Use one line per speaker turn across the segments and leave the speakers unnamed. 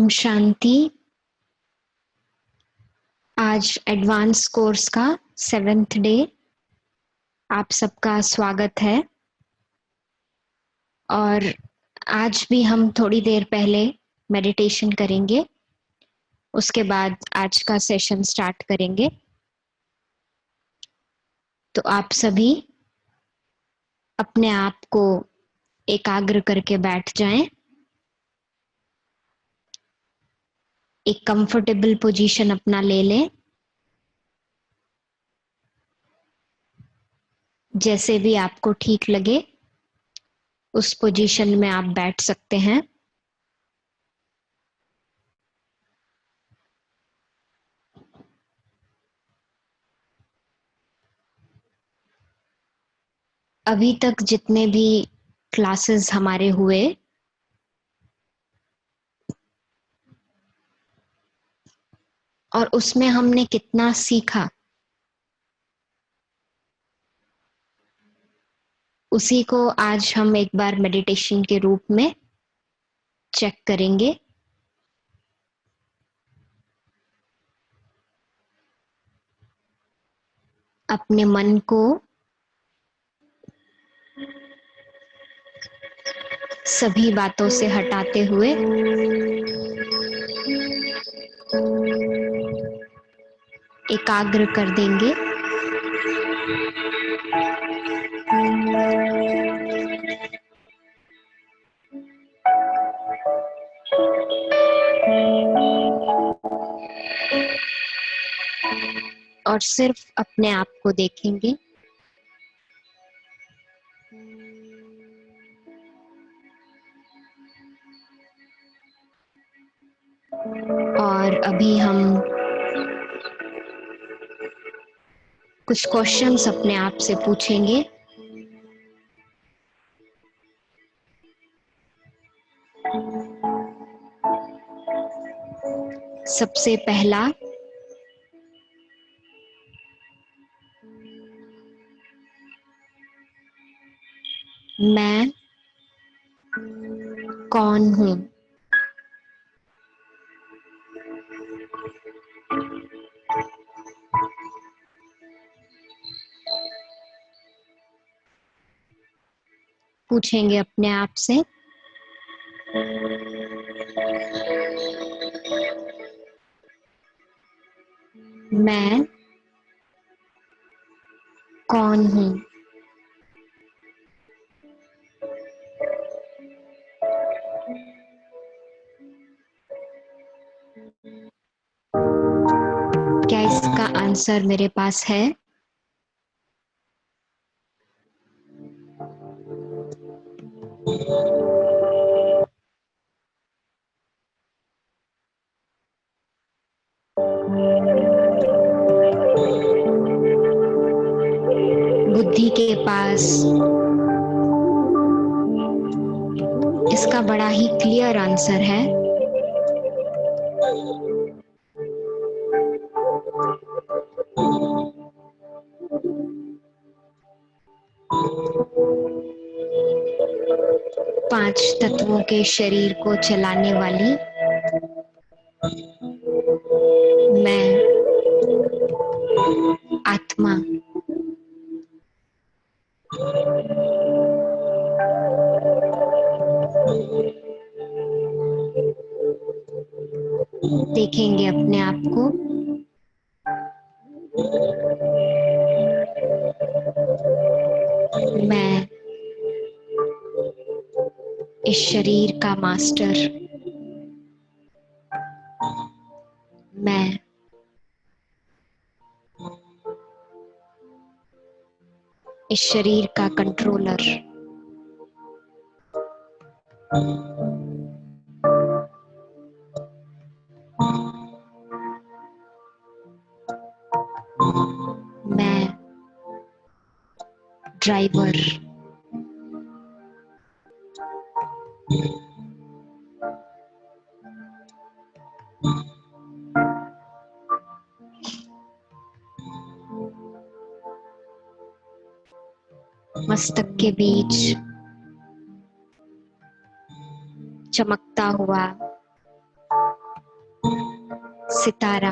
ओम शांति। आज advance course का 7th day. आप सबका स्वागत है। और आज भी हम थोड़ी देर पहले मेडिटेशन करेंगे, उसके बाद आज का सेशन स्टार्ट करेंगे। तो आप सभी अपने आप को एकाग्र करके बैठ जाएं। एक कंफर्टेबल पोजीशन अपना ले लें, जैसे भी आपको ठीक लगे उस पोजीशन में आप बैठ सकते हैं। अभी तक जितने भी क्लासेस हमारे हुए, और उसमें हमने कितना सीखा, उसी को आज हम एक बार मेडिटेशन के रूप में चेक करेंगे। अपने मन को सभी बातों से हटाते हुए एकाग्र कर देंगे। और सिर्फ अपने आप को देखेंगे। और अभी हम कुछ क्वेश्चंस अपने आप से पूछेंगे। सबसे पहला, मैं कौन हूँ? पूछेंगे अपने आप से। मैं कौन हूँ? क्या इसका आंसर मेरे पास है? बुद्धि के पास इसका बड़ा ही क्लियर आंसर है। पांच तत्वों के शरीर को चलाने वाली मैं आत्मा। देखेंगे अपने आप को। मैं इस शरीर का मास्टर। मैं इस शरीर का कंट्रोलर। मैं ड्राइवर। मस्तक के बीच चमकता हुआ सितारा,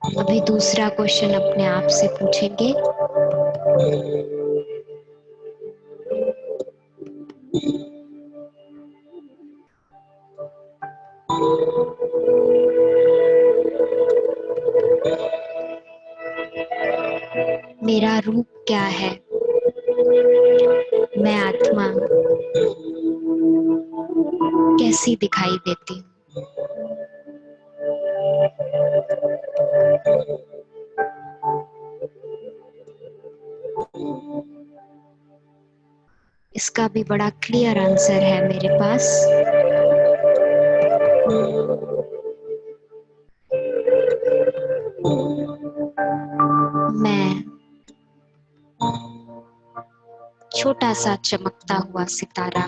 अभी दूसरा क्वेश्चन अपने आप से पूछेंगे, मेरा रूप क्या है, मैं आत्मा कैसी दिखाई देती हूँ। इसका भी बड़ा क्लियर आंसर है मेरे पास। मैं छोटा सा चमकता हुआ सितारा,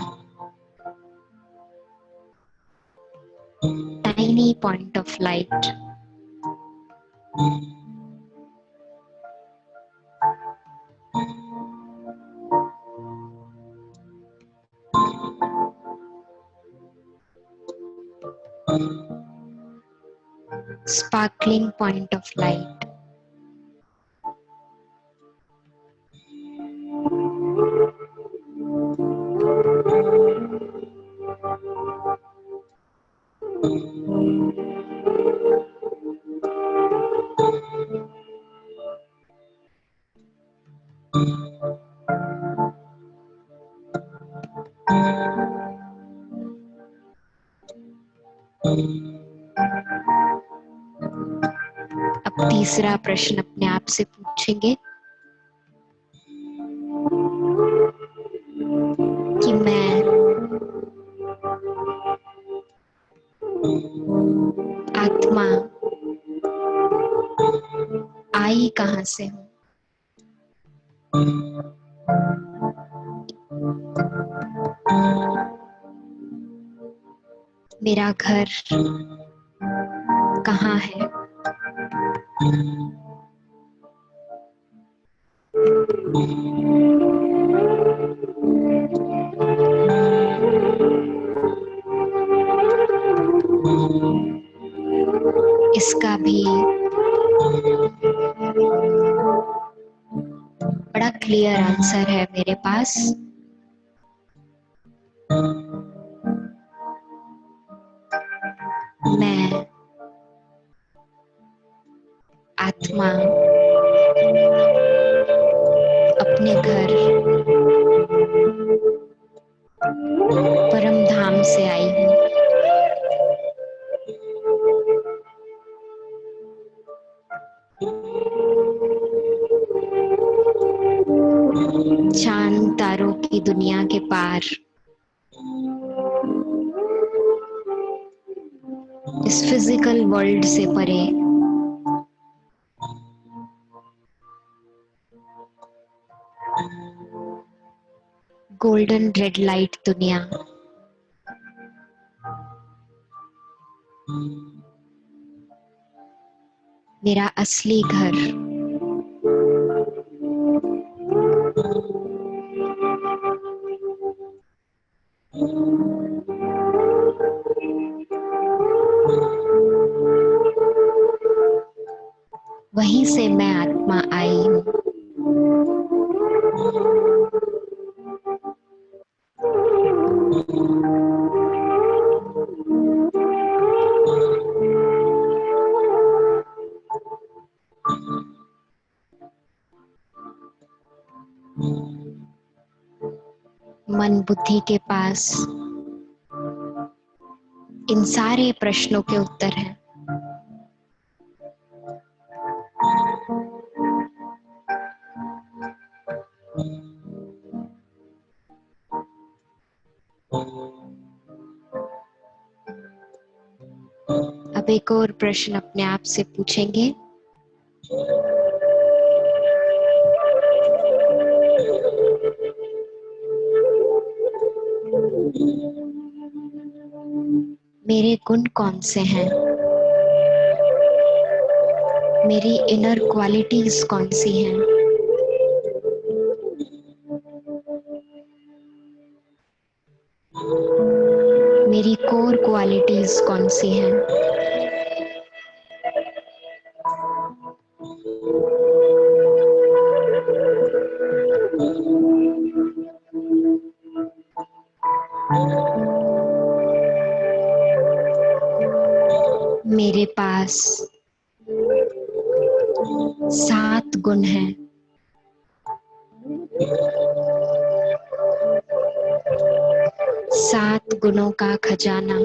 tiny point of light, sparkling point of light, अब तीसरा प्रश्न अपने आप से पूछेंगे कि मैं आत्मा आई कहाँ से हूँ। मेरा घर कहाँ है। इसका भी बड़ा क्लियर आंसर है मेरे पास। मैं आत्मा अपने घर परम धाम से आई हूँ। चांद तारों की दुनिया के पार, इस फिजिकल वर्ल्ड से परे, गोल्डन रेड लाइट दुनिया, मेरा असली घर। वहीं से मैं आत्मा आई हूँ। मन बुद्धि के पास इन सारे प्रश्नों के उत्तर हैं। अब एक और प्रश्न अपने आप से पूछेंगे, मेरे गुण कौन से हैं, मेरी इनर क्वालिटीज कौन सी हैं, मेरी कोर क्वालिटीज कौन सी हैं। मेरे पास 7 गुण हैं। सात गुणों का खजाना।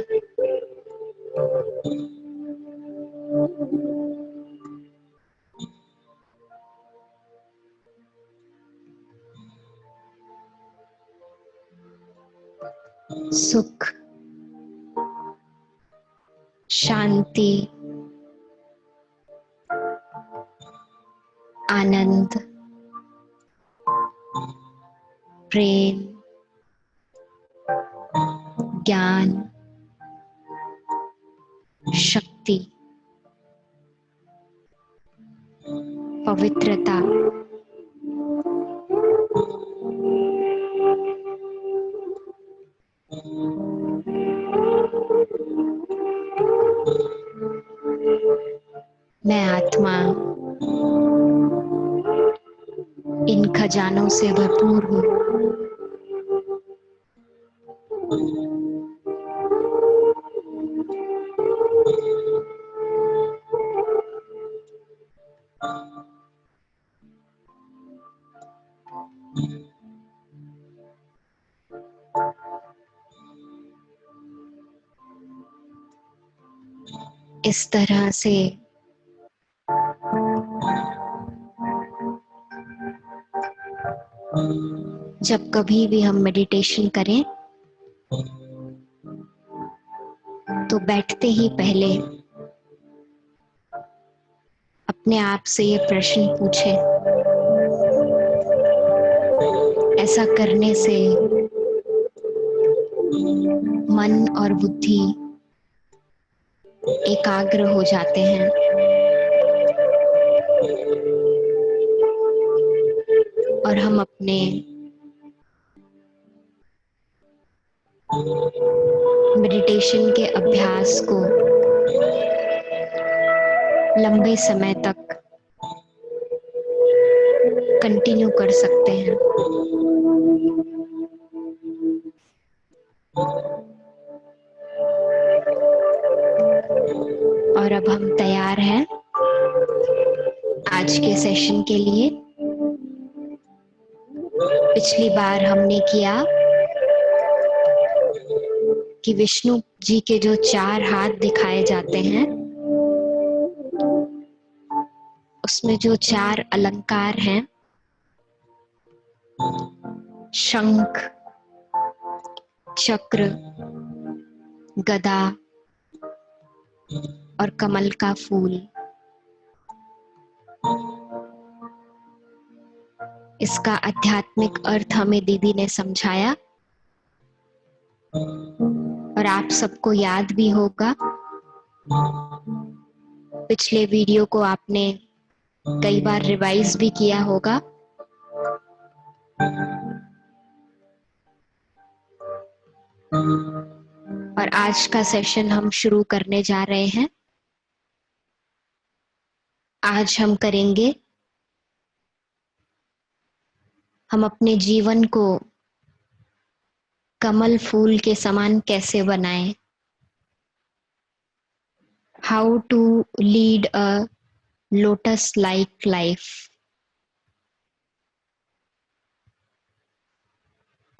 सुख, शांति, आनंद, प्रेम, ज्ञान, शक्ति, पवित्रता, मैं आत्मा इन खजानों से भरपूर हूँ। इस तरह से जब कभी भी हम मेडिटेशन करें तो बैठते ही पहले अपने आप से ये प्रश्न पूछें। ऐसा करने से मन और बुद्धि एकाग्र हो जाते हैं और हम अपने मेडिटेशन के अभ्यास को लंबे समय तक कंटिन्यू कर सकते हैं। और अब हम तैयार हैं आज के सेशन के लिए। पिछली बार हमने किया कि विष्णु जी के जो 4 हाथ दिखाए जाते हैं उसमें जो 4 अलंकार हैं, शंख, चक्र, गदा और कमल का फूल, इसका आध्यात्मिक अर्थ हमें दीदी ने समझाया और आप सबको याद भी होगा। पिछले वीडियो को आपने कई बार रिवाइज भी किया होगा। और आज का सेशन हम शुरू करने जा रहे हैं। आज हम करेंगे, हम अपने जीवन को कमल फूल के समान कैसे बनाएं। How to lead a lotus like life.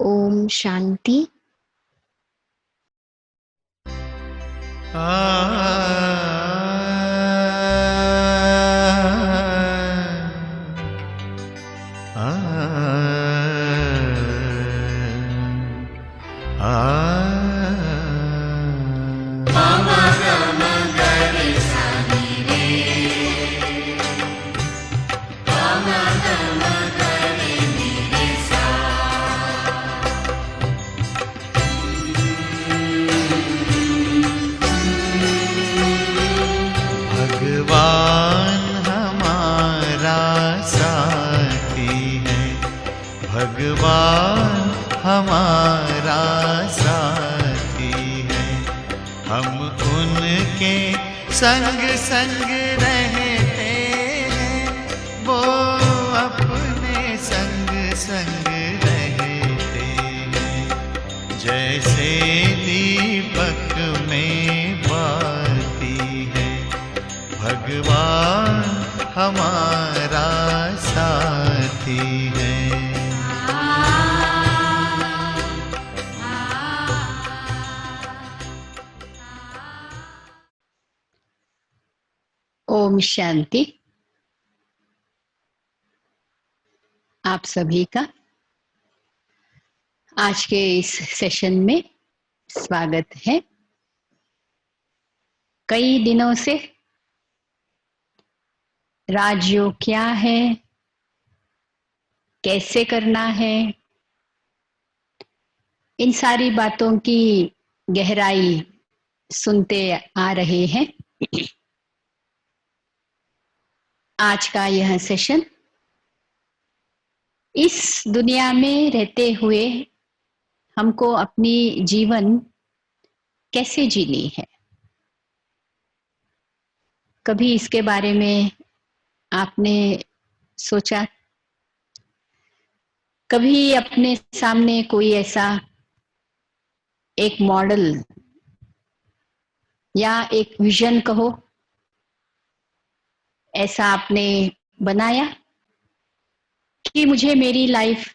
ओम शांति।
उनके संग संग रहते हैं, वो अपने संग संग रहते हैं। जैसे दीपक में बाती है, भगवान हमारा साथी है।
ओम शांति। आप सभी का आज के इस सेशन में स्वागत है। कई दिनों से राजयोग क्या है, कैसे करना है, इन सारी बातों की गहराई सुनते आ रहे हैं। आज का यह सेशन इस दुनिया में रहते हुए हमको अपनी जीवन कैसे जीनी है, कभी इसके बारे में आपने सोचा? कभी अपने सामने कोई ऐसा एक मॉडल या एक विजन कहो, ऐसा आपने बनाया कि मुझे मेरी लाइफ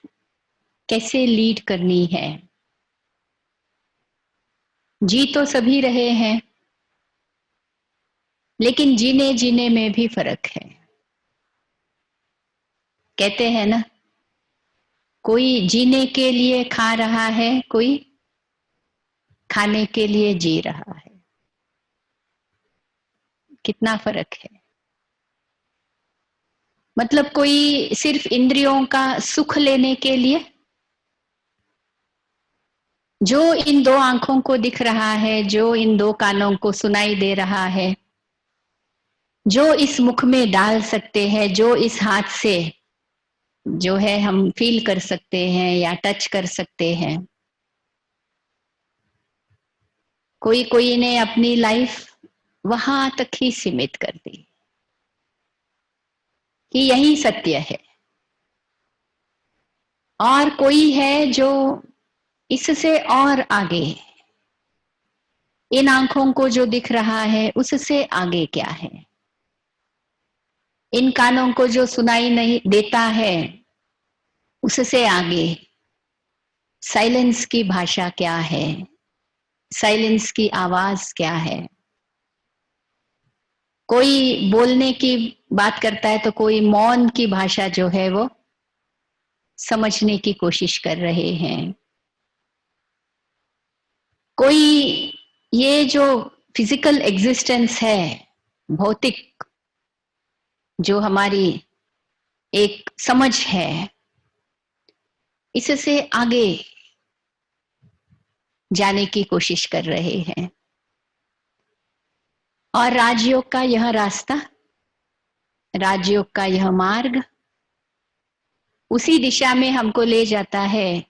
कैसे लीड करनी है? जी तो सभी रहे हैं, लेकिन जीने जीने में भी फर्क है। कहते हैं ना, कोई जीने के लिए खा रहा है, कोई खाने के लिए जी रहा है। कितना फर्क है। मतलब कोई सिर्फ इंद्रियों का सुख लेने के लिए, जो इन दो आंखों को दिख रहा है, जो इन दो कानों को सुनाई दे रहा है, जो इस मुख में डाल सकते हैं, जो इस हाथ से जो है हम फील कर सकते हैं या टच कर सकते हैं। कोई कोई ने अपनी लाइफ वहां तक ही सीमित कर दी कि यही सत्य है, और कोई है जो इससे और आगे, इन आंखों को जो दिख रहा है उससे आगे क्या है, इन कानों को जो सुनाई नहीं देता है उससे आगे साइलेंस की भाषा क्या है, साइलेंस की आवाज क्या है। कोई बोलने की बात करता है तो कोई मौन की भाषा जो है वो समझने की कोशिश कर रहे हैं। कोई ये जो फिजिकल एग्जिस्टेंस है, भौतिक जो हमारी एक समझ है, इससे आगे जाने की कोशिश कर रहे हैं। और राजयोग का यह रास्ता, राजयोग का यह मार्ग उसी दिशा में हमको ले जाता है।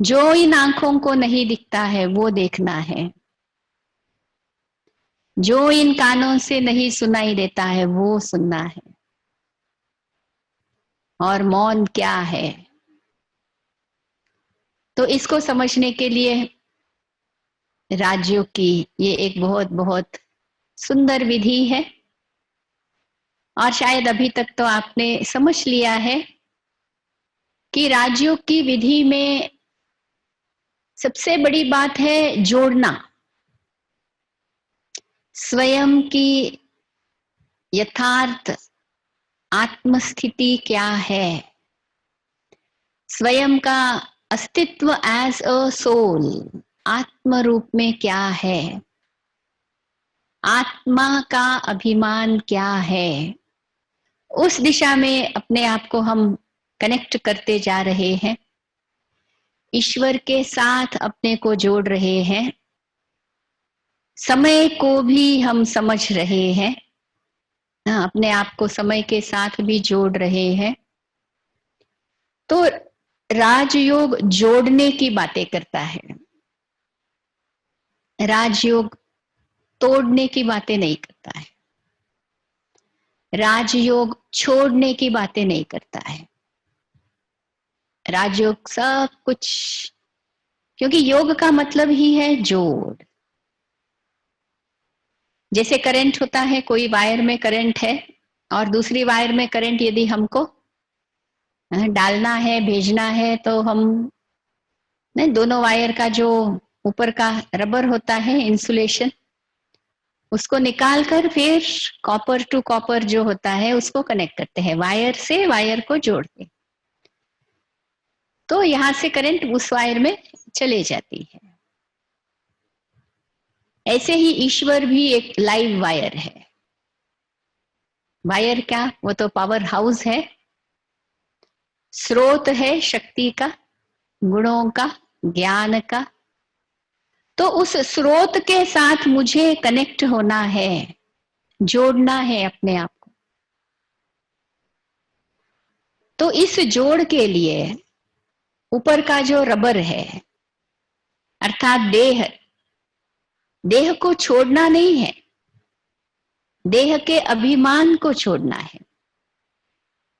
जो इन आंखों को नहीं दिखता है वो देखना है, जो इन कानों से नहीं सुनाई देता है वो सुनना है। और मौन क्या है, तो इसको समझने के लिए राजयोग की ये एक बहुत बहुत सुंदर विधि है। और शायद अभी तक तो आपने समझ लिया है कि राजयोग की विधि में सबसे बड़ी बात है जोड़ना। स्वयं की यथार्थ आत्मस्थिति क्या है, स्वयं का अस्तित्व एज अ सोल, आत्म रूप में क्या है, आत्मा का अभिमान क्या है, उस दिशा में अपने आप को हम कनेक्ट करते जा रहे हैं, ईश्वर के साथ अपने को जोड़ रहे हैं, समय को भी हम समझ रहे हैं, अपने आप को समय के साथ भी जोड़ रहे हैं। तो राजयोग जोड़ने की बातें करता है। राजयोग तोड़ने की बातें नहीं करता है, राजयोग छोड़ने की बातें नहीं करता है। राजयोग सब कुछ, क्योंकि योग का मतलब ही है जोड़। जैसे करंट होता है, कोई वायर में करंट है और दूसरी वायर में करंट यदि हमको डालना है, भेजना है, तो हम नहीं, दोनों वायर का जो ऊपर का रबर होता है, इंसुलेशन, उसको निकाल कर फिर कॉपर टू कॉपर जो होता है उसको कनेक्ट करते हैं, वायर से वायर को जोड़ते, तो यहां से करंट उस वायर में चले जाती है। ऐसे ही ईश्वर भी एक लाइव वायर है। वायर क्या, वो तो पावर हाउस है, स्रोत है शक्ति का, गुणों का, ज्ञान का। तो उस स्रोत के साथ मुझे कनेक्ट होना है, जोड़ना है अपने आप को। तो इस जोड़ के लिए ऊपर का जो रबर है अर्थात देह, देह को छोड़ना नहीं है, देह के अभिमान को छोड़ना है।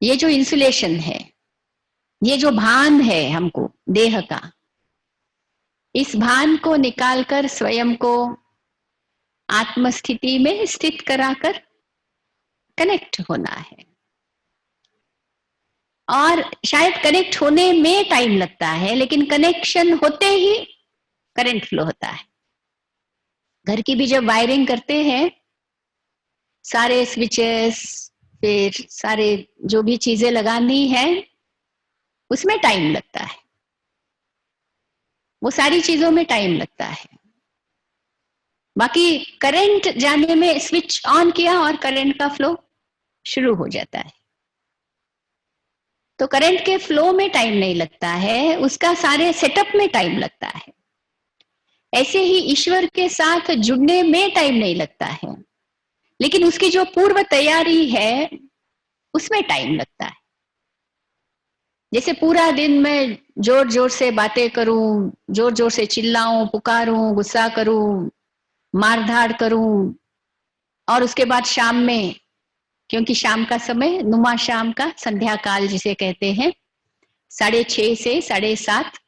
ये जो इंसुलेशन है, ये जो भान है हमको देह का, इस भान को निकालकर स्वयं को आत्मस्थिति में स्थित कराकर कनेक्ट होना है। और शायद कनेक्ट होने में टाइम लगता है, लेकिन कनेक्शन होते ही करंट फ्लो होता है। घर की भी जब वायरिंग करते हैं, सारे स्विचेस, फिर सारे जो भी चीजें लगानी है, उसमें टाइम लगता है, वो सारी चीजों में टाइम लगता है। बाकी करंट जाने में स्विच ऑन किया और करंट का फ्लो शुरू हो जाता है। तो करंट के फ्लो में टाइम नहीं लगता है, उसका सारे सेटअप में टाइम लगता है। ऐसे ही ईश्वर के साथ जुड़ने में टाइम नहीं लगता है, लेकिन उसकी जो पूर्व तैयारी है उसमें टाइम लगता है। जैसे पूरा दिन मैं जोर जोर से बातें करूं, जोर जोर से चिल्लाऊं, पुकारूं, गुस्सा करूं, मारधाड़ करूं, और उसके बाद शाम में, क्योंकि शाम का समय नुमा शाम का संध्या काल जिसे कहते हैं, 6:30 से 7:30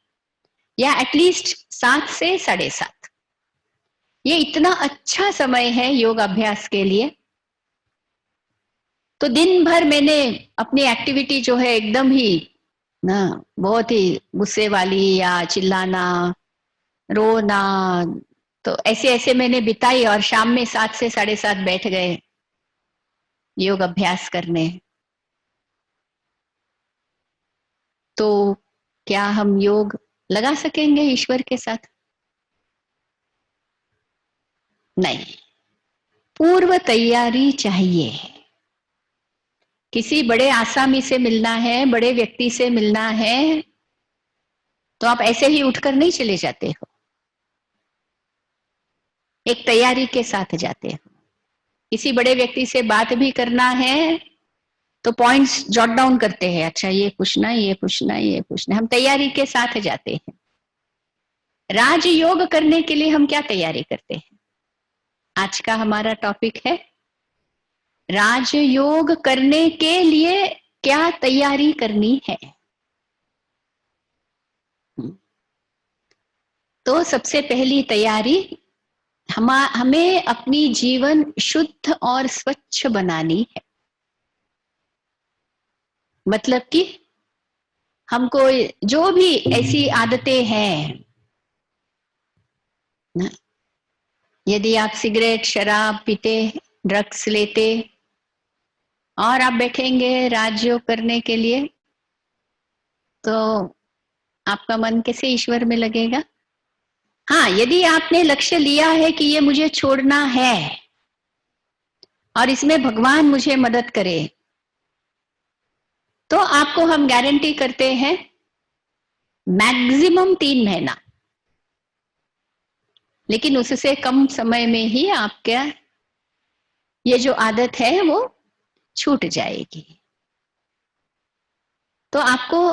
या एटलीस्ट 7 से 7:30, ये इतना अच्छा समय है योग अभ्यास के लिए। तो दिन भर मैंने अपनी एक्टिविटी जो है एकदम ही ना बहुत ही गुस्से वाली या चिल्लाना, रोना, तो ऐसे ऐसे मैंने बिताई, और शाम में 7 से 7:30 बैठ गए योग अभ्यास करने। तो क्या हम योग लगा सकेंगे ईश्वर के साथ? नहीं, पूर्व तैयारी चाहिए। किसी बड़े आसामी से मिलना है, बड़े व्यक्ति से मिलना है, तो आप ऐसे ही उठकर नहीं चले जाते हो, एक तैयारी के साथ जाते हो। किसी बड़े व्यक्ति से बात भी करना है तो पॉइंट्स जॉट डाउन करते हैं, अच्छा ये पूछना, ये पूछना, ये पूछना, हम तैयारी के साथ जाते हैं। राजयोग करने के लिए हम क्या तैयारी करते हैं? आज का हमारा टॉपिक है राजयोग करने के लिए क्या तैयारी करनी है। तो सबसे पहली तैयारी हमें अपनी जीवन शुद्ध और स्वच्छ बनानी है। मतलब कि हमको जो भी ऐसी आदतें हैं, यदि आप सिगरेट, शराब पीते, ड्रग्स लेते और आप बैठेंगे राजयोग करने के लिए, तो आपका मन कैसे ईश्वर में लगेगा? हाँ, यदि आपने लक्ष्य लिया है कि ये मुझे छोड़ना है और इसमें भगवान मुझे मदद करे, तो आपको हम गारंटी करते हैं मैक्सिमम 3 महीना, लेकिन उससे कम समय में ही आपका ये जो आदत है वो छूट जाएगी। तो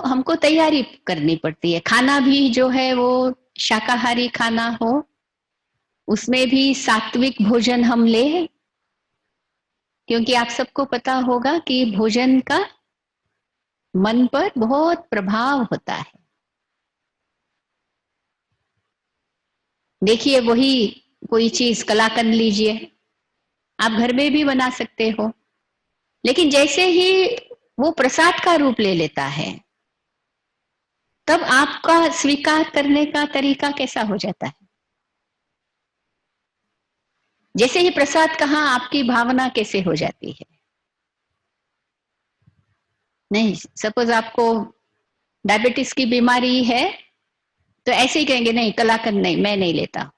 हमको तैयारी करनी पड़ती है। खाना भी जो है वो शाकाहारी खाना हो, उसमें भी सात्विक भोजन हम ले, क्योंकि आप सबको पता होगा कि भोजन का मन पर बहुत प्रभाव होता है। देखिए, वही कोई चीज कलाकंद लीजिए, आप घर में भी बना सकते हो, लेकिन जैसे ही वो प्रसाद का रूप ले लेता है, तब आपका स्वीकार करने का तरीका कैसा हो जाता है? जैसे ही प्रसाद कहा, आपकी भावना कैसे हो जाती है? नहीं, सपोज आपको डायबिटीज की बीमारी है, तो ऐसे ही कहेंगे नहीं, कलाकंद नहीं, मैं नहीं लेता।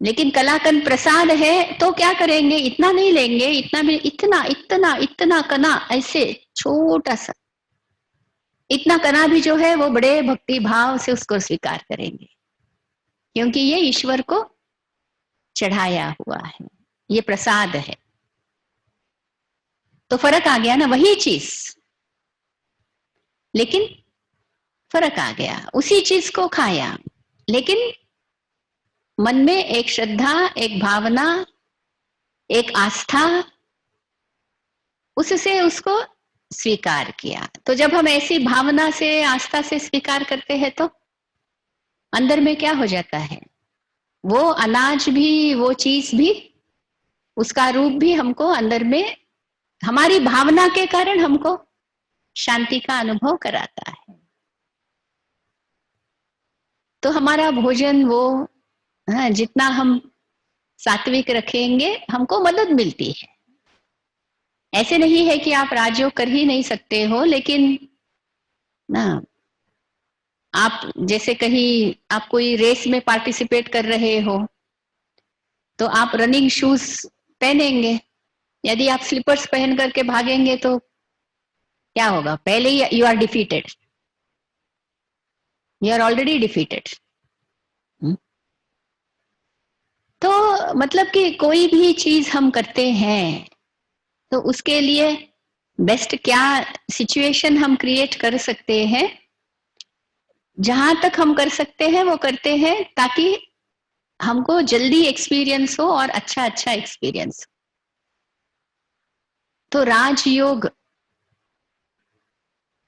लेकिन कलाकंद प्रसाद है तो क्या करेंगे? इतना नहीं लेंगे, इतना भी, इतना इतना इतना कना, ऐसे छोटा सा इतना कना भी जो है वो बड़े भक्ति भाव से उसको स्वीकार करेंगे, क्योंकि ये ईश्वर को चढ़ाया हुआ है, ये प्रसाद है। तो फर्क आ गया ना, वही चीज, लेकिन फर्क आ गया। उसी चीज को खाया, लेकिन मन में एक श्रद्धा, एक भावना, एक आस्था, उससे उसको स्वीकार किया। तो जब हम ऐसी भावना से, आस्था से स्वीकार करते हैं, तो अंदर में क्या हो जाता है? वो अनाज भी, वो चीज भी, उसका रूप भी हमको अंदर में हमारी भावना के कारण हमको शांति का अनुभव कराता है। तो हमारा भोजन वो, जितना हम सात्विक रखेंगे, हमको मदद मिलती है। ऐसे नहीं है कि आप राजयोग कर ही नहीं सकते हो, लेकिन ना, आप जैसे कहीं आप कोई रेस में पार्टिसिपेट कर रहे हो, तो आप रनिंग शूज पहनेंगे। यदि आप स्लीपर्स पहन करके भागेंगे तो क्या होगा? पहले ही you are defeated, you are already defeated. तो मतलब कि कोई भी चीज हम करते हैं, तो उसके लिए बेस्ट क्या सिचुएशन हम क्रिएट कर सकते हैं, जहां तक हम कर सकते हैं वो करते हैं, ताकि हमको जल्दी एक्सपीरियंस हो और अच्छा अच्छा एक्सपीरियंस हो। तो राजयोग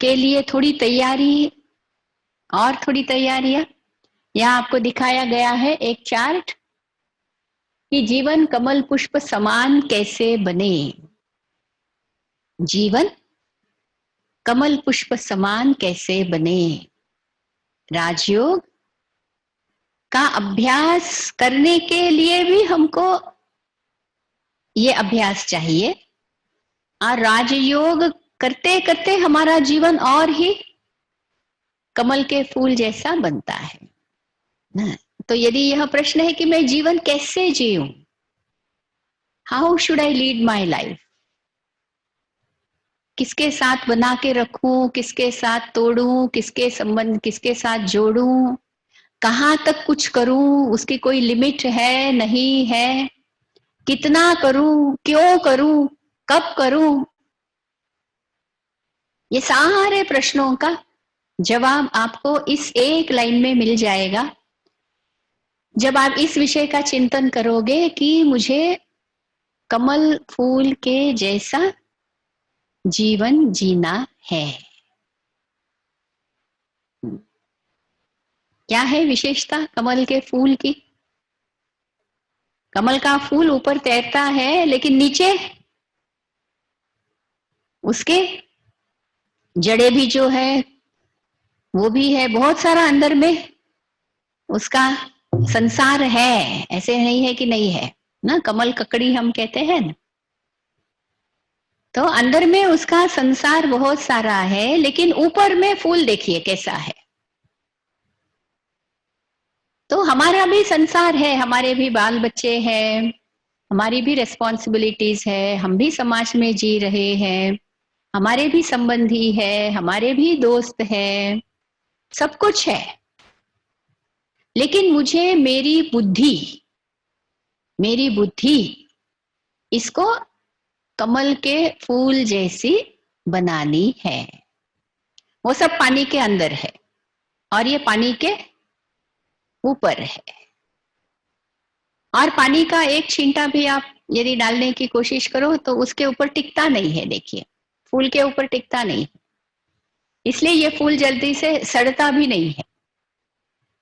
के लिए थोड़ी तैयारी और थोड़ी तैयारियां यहाँ आपको दिखाया गया है एक चार्ट, कि जीवन कमल पुष्प समान कैसे बने। जीवन कमल पुष्प समान कैसे बने? राजयोग का अभ्यास करने के लिए भी हमको ये अभ्यास चाहिए, और राजयोग करते करते हमारा जीवन और ही कमल के फूल जैसा बनता है ना। तो यदि यह प्रश्न है कि मैं जीवन कैसे जीऊं, how should I lead my life, किसके साथ बना के रखूं, किसके साथ तोड़ूं, किसके संबंध किसके साथ जोड़ूं, कहां तक कुछ करूं, उसकी कोई लिमिट है नहीं है, कितना करूं, क्यों करूं, कब करूं, ये सारे प्रश्नों का जवाब आपको इस एक लाइन में मिल जाएगा, जब आप इस विषय का चिंतन करोगे कि मुझे कमल फूल के जैसा जीवन जीना है। क्या है विशेषता कमल के फूल की? कमल का फूल ऊपर तैरता है, लेकिन नीचे उसके जड़ें भी जो है वो भी है, बहुत सारा अंदर में उसका संसार है, ऐसे नहीं है कि नहीं है ना। कमल ककड़ी हम कहते हैं ना, तो अंदर में उसका संसार बहुत सारा है, लेकिन ऊपर में फूल देखिए कैसा है। तो हमारा भी संसार है, हमारे भी बाल बच्चे हैं, हमारी भी रेस्पॉन्सिबिलिटीज है, हम भी समाज में जी रहे हैं, हमारे भी संबंधी है, हमारे भी दोस्त हैं, सब कुछ है। लेकिन मुझे मेरी बुद्धि इसको कमल के फूल जैसी बनानी है। वो सब पानी के अंदर है और ये पानी के ऊपर है। और पानी का एक छींटा भी आप यदि डालने की कोशिश करो तो उसके ऊपर टिकता नहीं है। देखिए, फूल के ऊपर टिकता नहीं, इसलिए ये फूल जल्दी से सड़ता भी नहीं है।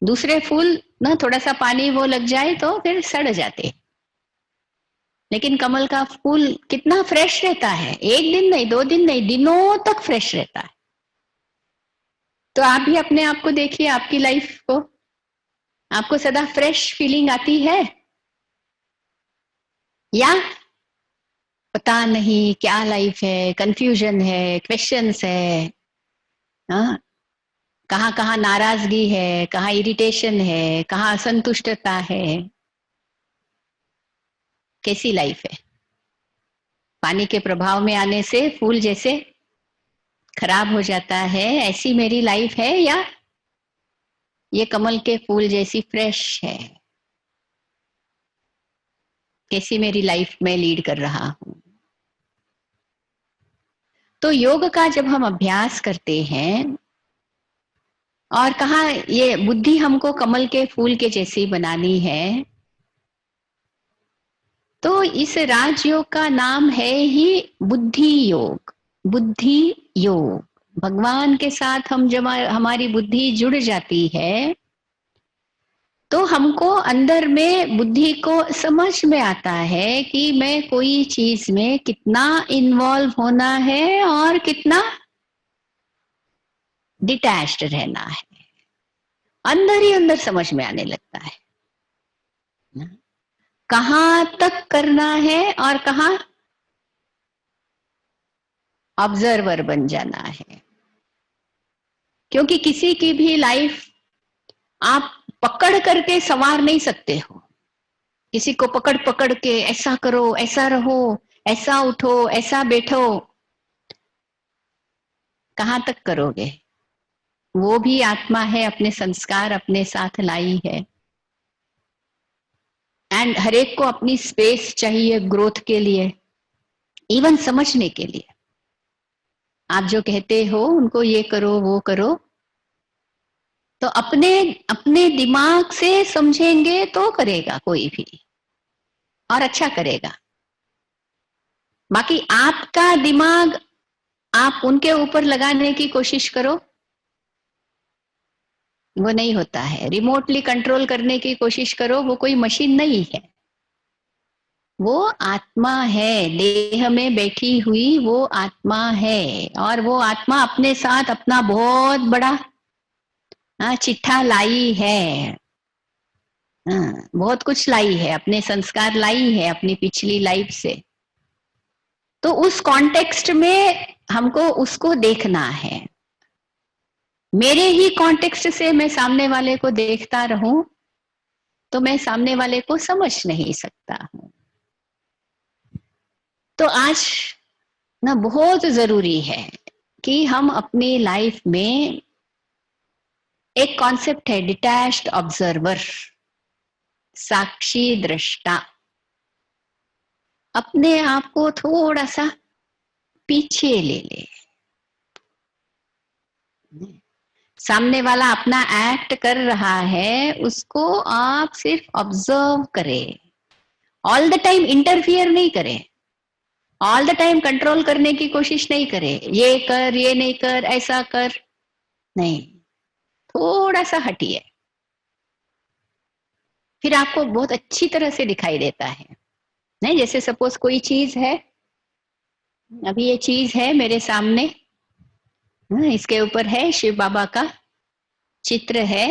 दूसरे फूल ना थोड़ा सा पानी वो लग जाए तो फिर सड़ जाते, लेकिन कमल का फूल कितना फ्रेश रहता है, एक दिन नहीं, 2 दिन नहीं, दिनों तक फ्रेश रहता है। तो आप भी अपने आप को देखिए, आपकी लाइफ को, आपको सदा फ्रेश फीलिंग आती है या पता नहीं क्या लाइफ है, कंफ्यूजन है, क्वेश्चंस है, हाँ, कहाँ कहाँ नाराजगी है, कहाँ इरिटेशन है, कहाँ असंतुष्टता है, कैसी लाइफ है? पानी के प्रभाव में आने से फूल जैसे खराब हो जाता है, ऐसी मेरी लाइफ है या ये कमल के फूल जैसी फ्रेश है? कैसी मेरी लाइफ में लीड कर रहा हूं? तो योग का जब हम अभ्यास करते हैं और कहा ये बुद्धि हमको कमल के फूल के जैसी बनानी है, तो इस राजयोग का नाम है ही बुद्धि योग। बुद्धि योग, भगवान के साथ हम जब हमारी बुद्धि जुड़ जाती है तो हमको अंदर में बुद्धि को समझ में आता है कि मैं कोई चीज में कितना इन्वॉल्व होना है और कितना डिटैच्ड रहना है, अंदर ही अंदर समझ में आने लगता है। कहां तक करना है और कहां ऑब्जर्वर बन जाना है। क्योंकि किसी की भी लाइफ आप पकड़ करके संवार नहीं सकते हो। किसी को पकड़ पकड़ के ऐसा करो, ऐसा रहो, ऐसा उठो, ऐसा बैठो, कहां तक करोगे? वो भी आत्मा है, अपने संस्कार अपने साथ लाई है, एंड हर एक को अपनी स्पेस चाहिए ग्रोथ के लिए, इवन समझने के लिए। आप जो कहते हो उनको ये करो वो करो, तो अपने अपने दिमाग से समझेंगे तो करेगा कोई भी, और अच्छा करेगा। बाकी आपका दिमाग आप उनके ऊपर लगाने की कोशिश करो, वो नहीं होता है। रिमोटली कंट्रोल करने की कोशिश करो, वो कोई मशीन नहीं है, वो आत्मा है, देह में बैठी हुई वो आत्मा है। और वो आत्मा अपने साथ अपना बहुत बड़ा चिट्ठा लाई है, बहुत कुछ लाई है, अपने संस्कार लाई है अपनी पिछली लाइफ से। तो उस कॉन्टेक्स्ट में हमको उसको देखना है। मेरे ही कॉन्टेक्स्ट से मैं सामने वाले को देखता रहूं तो मैं सामने वाले को समझ नहीं सकता हूं। तो आज ना बहुत जरूरी है कि हम अपनी लाइफ में, एक कॉन्सेप्ट है डिटैच्ड ऑब्जर्वर, साक्षी दृष्टा, अपने आप को थोड़ा सा पीछे ले ले। सामने वाला अपना एक्ट कर रहा है, उसको आप सिर्फ ऑब्जर्व करें, ऑल द टाइम इंटरफियर नहीं करें, ऑल द टाइम कंट्रोल करने की कोशिश नहीं करें, ये कर, ये नहीं कर, ऐसा कर, नहीं, थोड़ा सा हटिए, फिर आपको बहुत अच्छी तरह से दिखाई देता है। नहीं, जैसे सपोज कोई चीज है, अभी ये चीज है मेरे सामने, इसके ऊपर है शिव बाबा का चित्र है,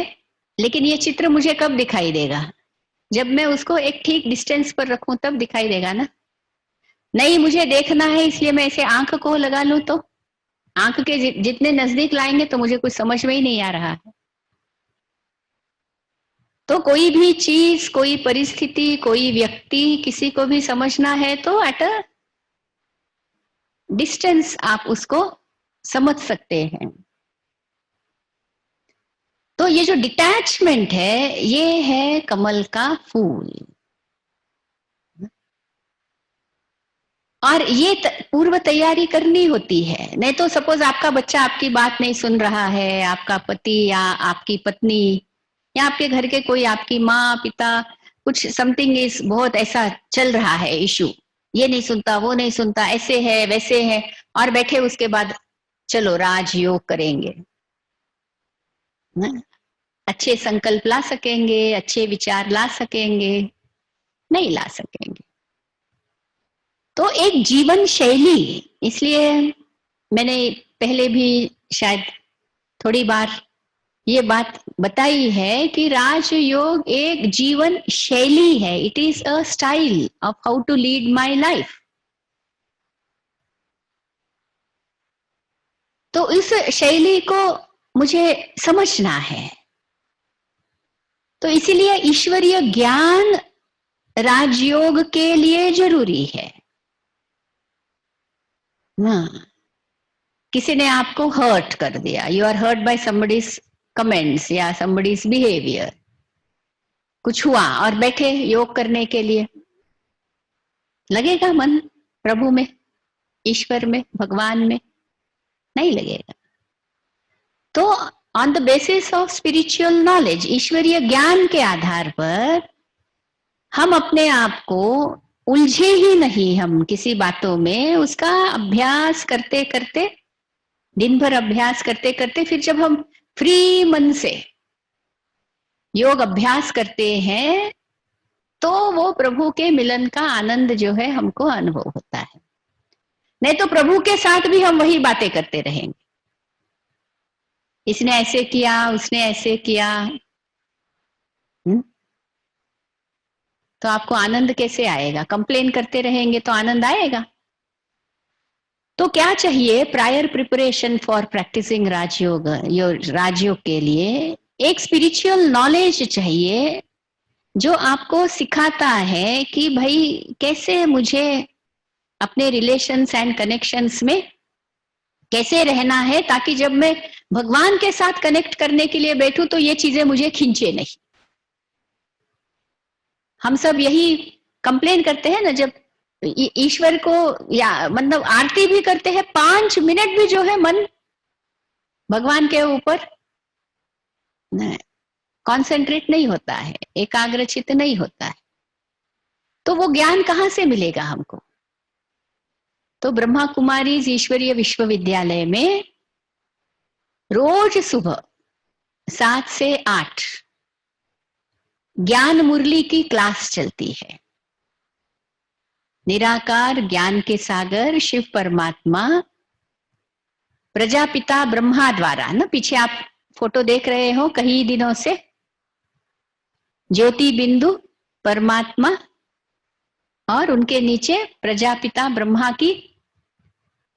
लेकिन ये चित्र मुझे कब दिखाई देगा? जब मैं उसको एक ठीक डिस्टेंस पर रखूं तब दिखाई देगा ना। नहीं, मुझे देखना है इसलिए मैं ऐसे आंख को लगा लूं तो आंख के जितने नजदीक लाएंगे तो मुझे कुछ समझ में ही नहीं आ रहा है। तो कोई भी चीज, कोई परिस्थिति, कोई व्यक्ति, किसी को भी समझना है तो एट अ डिस्टेंस आप उसको समझ सकते हैं। तो ये जो डिटैचमेंट है, ये है कमल का फूल। और ये पूर्व तैयारी करनी होती है, नहीं तो सपोज आपका बच्चा आपकी बात नहीं सुन रहा है, आपका पति या आपकी पत्नी या आपके घर के कोई, आपकी माँ पिता कुछ समथिंग इज बहुत ऐसा चल रहा है इशू, ये नहीं सुनता, वो नहीं सुनता, ऐसे है वैसे है, और बैठे उसके बाद चलो राजयोग करेंगे, अच्छे संकल्प ला सकेंगे, अच्छे विचार ला सकेंगे? नहीं ला सकेंगे। तो एक जीवन शैली, इसलिए मैंने पहले भी शायद थोड़ी बार ये बात बताई है कि राजयोग एक जीवन शैली है। It is a style of how to lead my life. तो इस शैली को मुझे समझना है। तो इसीलिए ईश्वरीय ज्ञान राजयोग के लिए जरूरी है। किसी ने आपको हर्ट कर दिया, you are hurt by somebody's comments या समबडीज बिहेवियर, कुछ हुआ और बैठे योग करने के लिए, लगेगा मन प्रभु में, ईश्वर में, भगवान में? नहीं लगेगा। तो on the basis of spiritual knowledge, ईश्वरीय ज्ञान के आधार पर हम अपने आप को उलझे ही नहीं, हम किसी बातों में उसका अभ्यास करते करते, दिन भर अभ्यास करते करते, फिर जब हम फ्री मन से योग अभ्यास करते हैं तो वो प्रभु के मिलन का आनंद जो है हमको अनुभव होता है। नहीं तो प्रभु के साथ भी हम वही बातें करते रहेंगे, इसने ऐसे किया, उसने ऐसे किया, तो आपको आनंद कैसे आएगा? कंप्लेन करते रहेंगे तो आनंद आएगा? तो क्या चाहिए प्रायर प्रिपरेशन फॉर प्रैक्टिसिंग राजयोग, राजयोग के लिए एक स्पिरिचुअल नॉलेज चाहिए जो आपको सिखाता है कि भाई कैसे मुझे अपने रिलेशंस एंड कनेक्शंस में कैसे रहना है, ताकि जब मैं भगवान के साथ कनेक्ट करने के लिए बैठूं तो ये चीजें मुझे खींचे नहीं। हम सब यही कंप्लेन करते हैं ना, जब ईश्वर को या मतलब आरती भी करते हैं, 5 मिनट भी जो है मन भगवान के ऊपर कॉन्सेंट्रेट नहीं होता है, एकाग्रचित नहीं होता है, तो वो ज्ञान कहाँ से मिलेगा हमको? तो ब्रह्मा कुमारी ईश्वरीय विश्वविद्यालय में रोज सुबह 7 से 8 ज्ञान मुरली की क्लास चलती है। निराकार ज्ञान के सागर शिव परमात्मा प्रजापिता ब्रह्मा द्वारा, ना पीछे आप फोटो देख रहे हो कई दिनों से, ज्योति बिंदु परमात्मा और उनके नीचे प्रजापिता ब्रह्मा की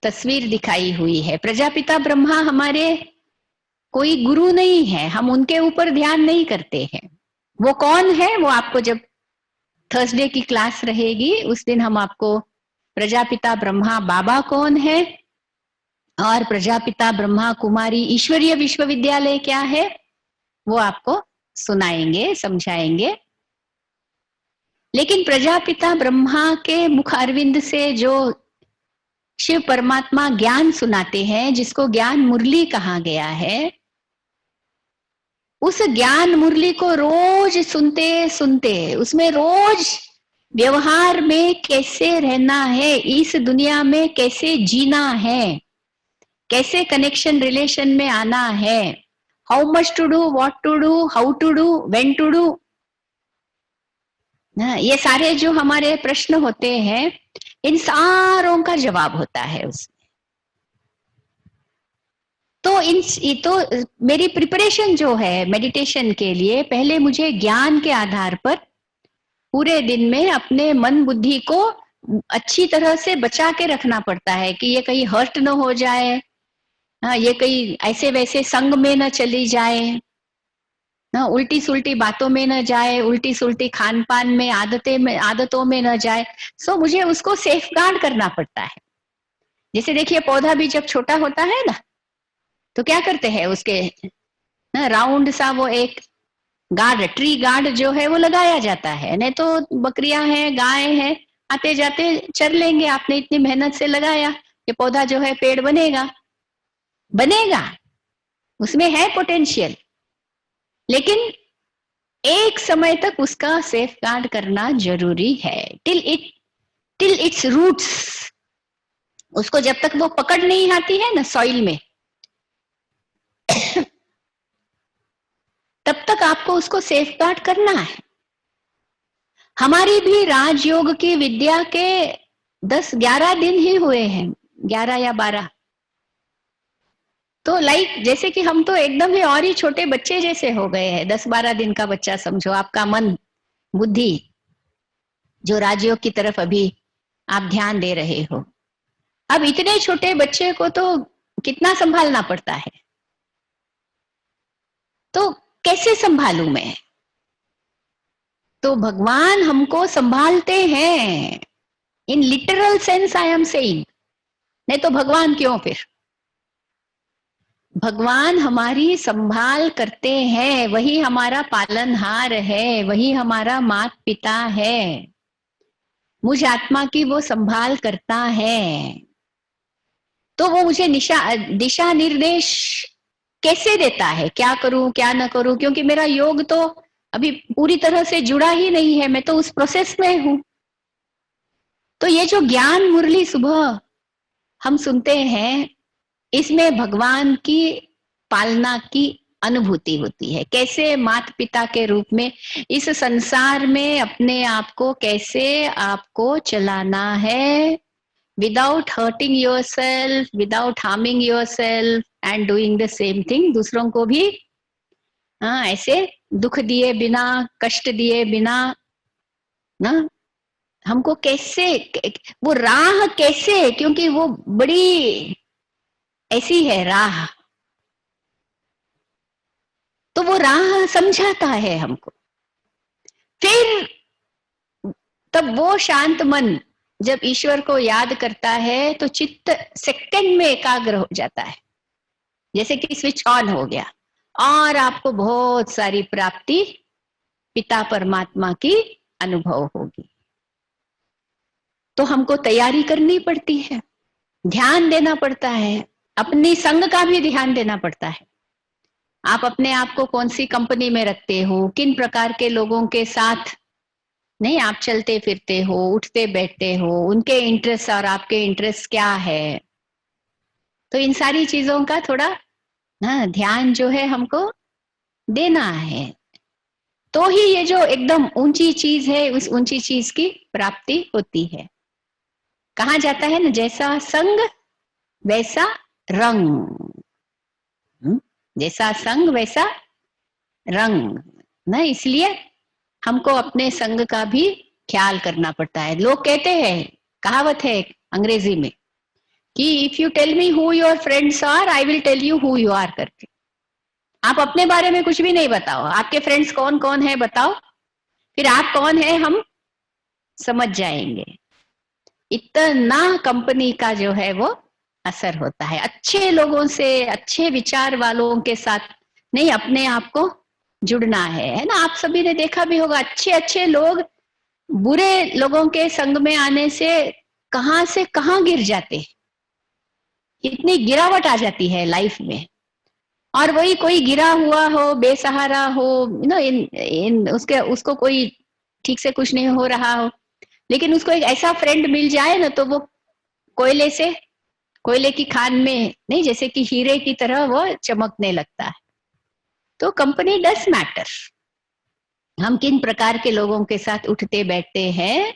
तस्वीर दिखाई हुई है। प्रजापिता ब्रह्मा हमारे कोई गुरु नहीं है, हम उनके ऊपर ध्यान नहीं करते हैं। वो कौन है वो आपको जब थर्सडे की क्लास रहेगी उस दिन हम आपको प्रजापिता ब्रह्मा बाबा कौन है और प्रजापिता ब्रह्मा कुमारी ईश्वरीय विश्वविद्यालय क्या है वो आपको सुनाएंगे, समझाएंगे। लेकिन प्रजापिता ब्रह्मा के मुख अरविंद से जो शिव परमात्मा ज्ञान सुनाते हैं, जिसको ज्ञान मुरली कहा गया है, उस ज्ञान मुरली को रोज सुनते सुनते उसमें रोज व्यवहार में कैसे रहना है, इस दुनिया में कैसे जीना है, कैसे कनेक्शन रिलेशन में आना है, how much to do, what to do, how to do, when to do, ये सारे जो हमारे प्रश्न होते हैं इन सारों का जवाब होता है उसमें। तो मेरी प्रिपरेशन जो है मेडिटेशन के लिए, पहले मुझे ज्ञान के आधार पर पूरे दिन में अपने मन बुद्धि को अच्छी तरह से बचा के रखना पड़ता है कि ये कहीं हर्ट न हो जाए, ये कहीं ऐसे वैसे संग में न चली जाए, उल्टी सुल्टी बातों में न जाए, उल्टी सुल्टी खान पान में आदतों में न जाए। सो मुझे उसको सेफ गार्ड करना पड़ता है। जैसे देखिए पौधा भी जब छोटा होता है ना तो क्या करते हैं, उसके ना राउंड सा वो एक गार्ड, ट्री गार्ड जो है वो लगाया जाता है, नहीं तो बकरियां हैं, गाय हैं, आते जाते चर लेंगे। आपने इतनी मेहनत से लगाया, ये पौधा जो है पेड़ बनेगा, उसमें है पोटेंशियल, लेकिन एक समय तक उसका सेफ गार्ड करना जरूरी है, टिल इट्स रूट्स। उसको जब तक वो पकड़ नहीं आती है ना सॉइल में, तब तक आपको उसको सेफ गार्ड करना है। हमारी भी राजयोग की विद्या के 10-11 दिन ही हुए हैं, 11 या 12। तो जैसे कि हम तो एकदम ही और ही छोटे बच्चे जैसे हो गए हैं, 10-12 दिन का बच्चा समझो। आपका मन बुद्धि जो राजयोग की तरफ अभी आप ध्यान दे रहे हो, अब इतने छोटे बच्चे को तो कितना संभालना पड़ता है। तो कैसे संभालूं मैं? तो भगवान हमको संभालते हैं, in literal sense I am saying. नहीं तो भगवान क्यों फिर? भगवान हमारी संभाल करते हैं, वही हमारा पालनहार है, वही हमारा माता पिता है। मुझ आत्मा की वो संभाल करता है, तो वो मुझे दिशा निर्देश कैसे देता है, क्या करूं क्या ना करूं, क्योंकि मेरा योग तो अभी पूरी तरह से जुड़ा ही नहीं है, मैं तो उस प्रोसेस में हूं। तो ये जो ज्ञान मुरली सुबह हम सुनते हैं, इसमें भगवान की पालना की अनुभूति होती है। कैसे माता पिता के रूप में इस संसार में अपने आप को कैसे आपको चलाना है, without hurting yourself, without harming yourself and doing the same thing. दूसरों को भी ऐसे दुख दिए बिना, कष्ट दिए बिना ना, हमको कैसे वो राह कैसे, क्योंकि वो बड़ी ऐसी है राह, तो वो राह समझाता है हमको। फिर तब वो शांत मन जब ईश्वर को याद करता है तो चित्त सेकंड में एकाग्र हो जाता है, जैसे कि स्विच ऑन हो गया, और आपको बहुत सारी प्राप्ति पिता परमात्मा की अनुभव होगी। तो हमको तैयारी करनी पड़ती है, ध्यान देना पड़ता है, अपनी संग का भी ध्यान देना पड़ता है। आप अपने आप को कौन सी कंपनी में रखते हो, किन प्रकार के लोगों के साथ नहीं आप चलते फिरते हो, उठते बैठते हो, उनके इंटरेस्ट और आपके इंटरेस्ट क्या है। तो इन सारी चीजों का थोड़ा ध्यान जो है हमको देना है, तो ही ये जो एकदम ऊंची चीज है, उस ऊंची चीज की प्राप्ति होती है। कहा जाता है ना, जैसा संग वैसा रंग, जैसा संग वैसा रंग ना। इसलिए हमको अपने संग का भी ख्याल करना पड़ता है। लोग कहते हैं, कहावत है अंग्रेजी में कि if you tell me who your friends are, I will tell you who you are करके। आप अपने बारे में कुछ भी नहीं बताओ, आपके फ्रेंड्स कौन कौन है बताओ, फिर आप कौन है हम समझ जाएंगे। इतना कंपनी का जो है वो असर होता है। अच्छे लोगों से, अच्छे विचार वालों के साथ नहीं अपने आप को जुड़ना है ना। आप सभी ने देखा भी होगा, अच्छे अच्छे लोग बुरे लोगों के संग में आने से कहां गिर जाते हैं, इतनी गिरावट आ जाती है लाइफ में। और वही कोई गिरा हुआ हो, बेसहारा हो, उसको कोई ठीक से कुछ नहीं हो रहा हो, लेकिन उसको एक ऐसा फ्रेंड मिल जाए ना, तो वो कोयले की खान में नहीं, जैसे कि हीरे की तरह वो चमकने लगता है। तो कंपनी डज मैटर। हम किन प्रकार के लोगों के साथ उठते बैठते हैं,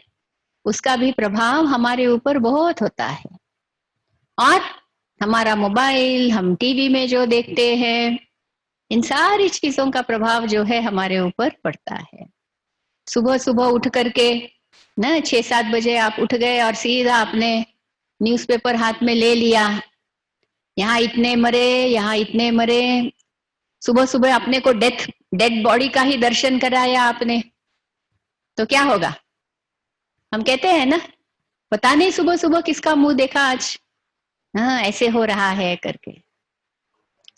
उसका भी प्रभाव हमारे ऊपर बहुत होता है। और हमारा मोबाइल, हम टीवी में जो देखते हैं, इन सारी चीजों का प्रभाव जो है हमारे ऊपर पड़ता है। सुबह सुबह उठ करके ना 6-7 बजे आप उठ गए और सीधा आपने न्यूज़पेपर हाथ में ले लिया, यहाँ इतने मरे, यहाँ इतने मरे। सुबह सुबह अपने को डेड बॉडी का ही दर्शन कराया आपने, तो क्या होगा? हम कहते हैं ना, पता नहीं सुबह सुबह किसका मुंह देखा आज, ऐसे हो रहा है करके।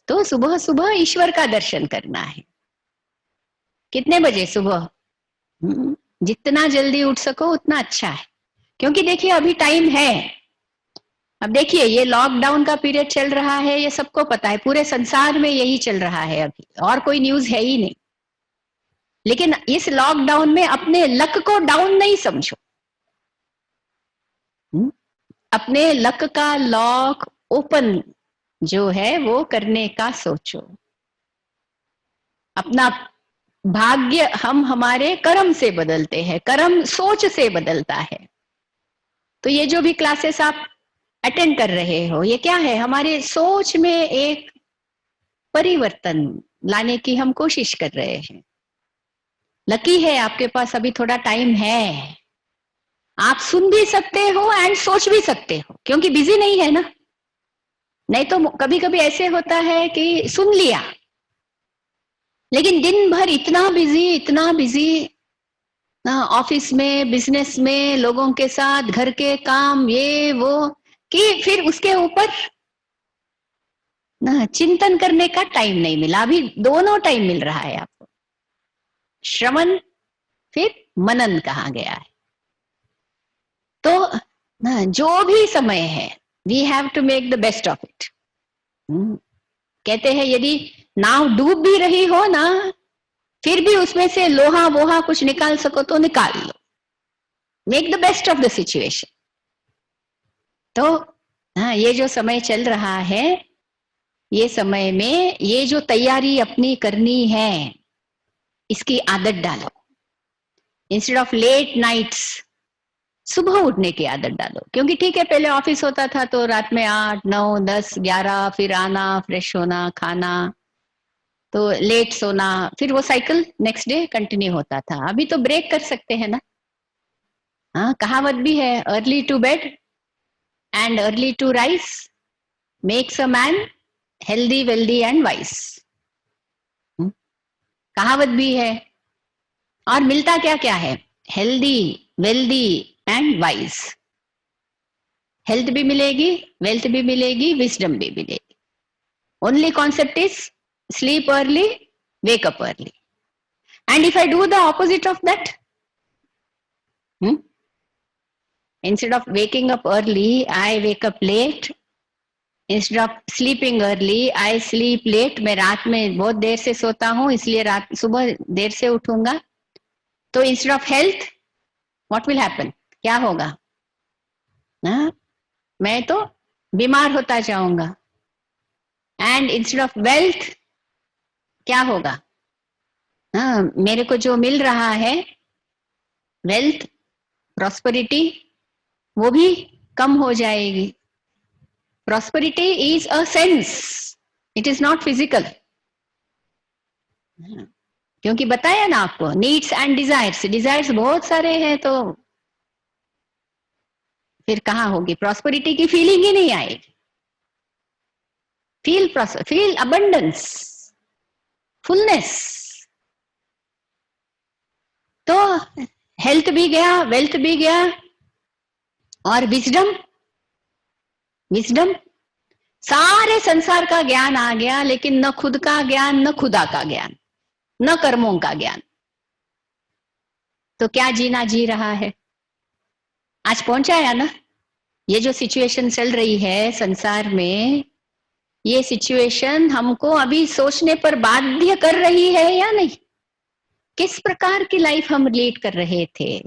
तो सुबह सुबह ईश्वर का दर्शन करना है। कितने बजे सुबह? जितना जल्दी उठ सको उतना अच्छा है, क्योंकि देखिए अभी टाइम है। अब देखिए ये लॉकडाउन का पीरियड चल रहा है, ये सबको पता है, पूरे संसार में यही चल रहा है अभी, और कोई न्यूज है ही नहीं। लेकिन इस लॉकडाउन में अपने लक को डाउन नहीं समझो। अपने लक का लॉक ओपन जो है वो करने का सोचो। अपना भाग्य हम हमारे कर्म से बदलते हैं, कर्म सोच से बदलता है। तो ये जो भी क्लासेस आप अटेंड कर रहे हो, ये क्या है? हमारे सोच में एक परिवर्तन लाने की हम कोशिश कर रहे हैं। लकी है आपके पास अभी थोड़ा टाइम है, आप सुन भी सकते हो एंड सोच भी सकते हो, क्योंकि बिजी नहीं है ना। नहीं तो कभी कभी ऐसे होता है कि सुन लिया, लेकिन दिन भर इतना बिजी ऑफिस में, बिजनेस में, लोगों के साथ, घर के काम, ये वो, कि फिर उसके ऊपर ना चिंतन करने का टाइम नहीं मिला। अभी दोनों टाइम मिल रहा है आपको, श्रवण फिर मनन कहा गया है। तो ना जो भी समय है, we have to make the best of it. कहते हैं यदि नाव डूब भी रही हो ना, फिर भी उसमें से लोहा वोहा कुछ निकाल सको तो निकाल लो। Make the best of the situation. तो हाँ, ये जो समय चल रहा है, ये समय में ये जो तैयारी अपनी करनी है, इसकी आदत डालो। इंस्टेड ऑफ लेट नाइट्स, सुबह उठने की आदत डालो। क्योंकि ठीक है, पहले ऑफिस होता था तो रात में 8, 9, 10, 11 फिर आना, फ्रेश होना, खाना, तो लेट सोना, फिर वो साइकिल नेक्स्ट डे कंटिन्यू होता था। अभी तो ब्रेक कर सकते हैं ना। हाँ, कहावत भी है, early to bed and early to rise makes a man healthy, wealthy and wise. कहावत भी है। और मिलता क्या क्या है? Healthy, wealthy and wise. Health भी मिलेगी, वेल्थ भी मिलेगी, विजडम भी मिलेगी। Only concept is sleep early, wake up early. And if I do the opposite of that, instead of waking up early, I wake up late. Instead of sleeping early, I sleep late. मैं रात में बहुत देर से सोता हूँ, इसलिए रात सुबह देर से उठूंगा। तो instead of health, what will happen? क्या होगा? मैं तो बीमार होता जाऊंगा। And instead of wealth, क्या होगा? हाँ, मेरे को जो मिल रहा है वेल्थ, प्रॉस्पेरिटी, वो भी कम हो जाएगी। Prosperity is a sense, it is not physical. क्योंकि बताया ना आपको, नीड्स एंड डिजायर्स, डिजायर्स बहुत सारे हैं, तो फिर कहाँ होगी प्रॉस्पेरिटी की फीलिंग ही नहीं आएगी। Feel abundance, fullness. तो हेल्थ भी गया, वेल्थ भी गया, और विजडम, विजडम, सारे संसार का ज्ञान आ गया, लेकिन न खुद का ज्ञान, न खुदा का ज्ञान, न कर्मों का ज्ञान। तो क्या जीना जी रहा है? आज पहुंचाया ना, ये जो सिचुएशन चल रही है संसार में, ये सिचुएशन हमको अभी सोचने पर बाध्य कर रही है या नहीं? किस प्रकार की लाइफ हम लीड कर रहे थे?